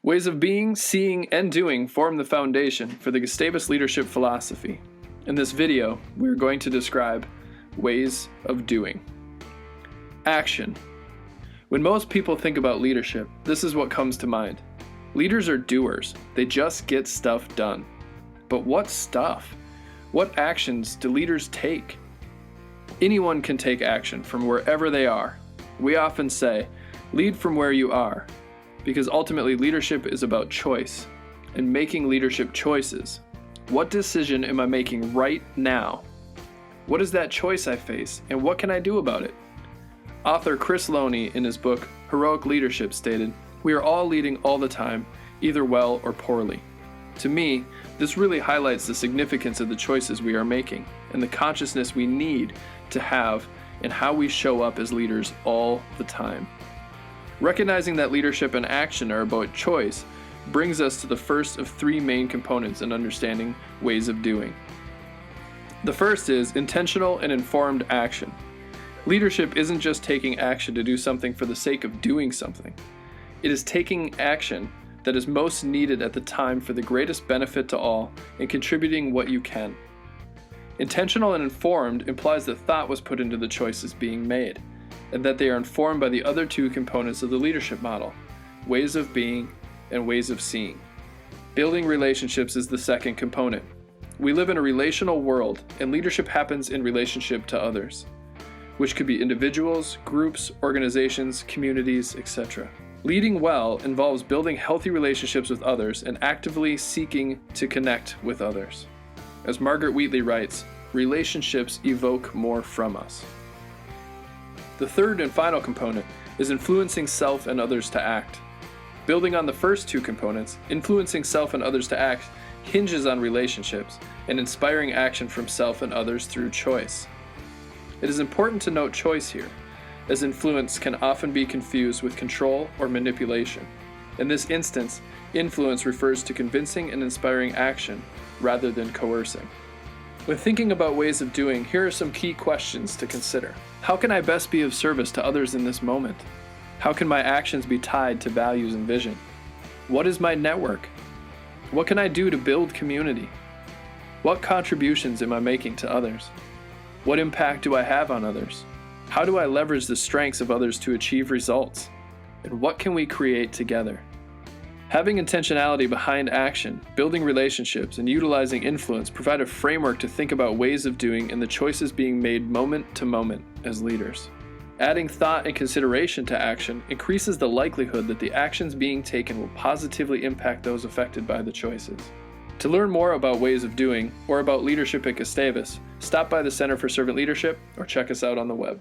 Ways of being, seeing, and doing form the foundation for the Gustavus leadership philosophy. In this video, we are going to describe ways of doing. Action. When most people think about leadership, this is what comes to mind. Leaders are doers. They just get stuff done. But what stuff? What actions do leaders take? Anyone can take action from wherever they are. We often say, lead from where you are, because ultimately leadership is about choice and making leadership choices. What decision am I making right now? What is that choice I face, and what can I do about it? Author Chris Loney, in his book Heroic Leadership, stated, "We are all leading all the time, either well or poorly." To me, this really highlights the significance of the choices we are making and the consciousness we need to have in how we show up as leaders all the time. Recognizing that leadership and action are about choice brings us to the first of three main components in understanding ways of doing. The first is intentional and informed action. Leadership isn't just taking action to do something for the sake of doing something. It is taking action that is most needed at the time for the greatest benefit to all and contributing what you can. Intentional and informed implies that thought was put into the choices being made, and that they are informed by the other two components of the leadership model, ways of being and ways of seeing. Building relationships is the second component. We live in a relational world, and leadership happens in relationship to others, which could be individuals, groups, organizations, communities, etc. Leading well involves building healthy relationships with others and actively seeking to connect with others. As Margaret Wheatley writes, relationships evoke more from us. The third and final component is influencing self and others to act. Building on the first two components, influencing self and others to act hinges on relationships and inspiring action from self and others through choice. It is important to note choice here, as influence can often be confused with control or manipulation. In this instance, influence refers to convincing and inspiring action rather than coercing. When thinking about ways of doing, here are some key questions to consider. How can I best be of service to others in this moment? How can my actions be tied to values and vision? What is my network? What can I do to build community? What contributions am I making to others? What impact do I have on others? How do I leverage the strengths of others to achieve results? And what can we create together? Having intentionality behind action, building relationships, and utilizing influence provide a framework to think about ways of doing and the choices being made moment to moment as leaders. Adding thought and consideration to action increases the likelihood that the actions being taken will positively impact those affected by the choices. To learn more about ways of doing or about leadership at Gustavus, stop by the Center for Servant Leadership or check us out on the web.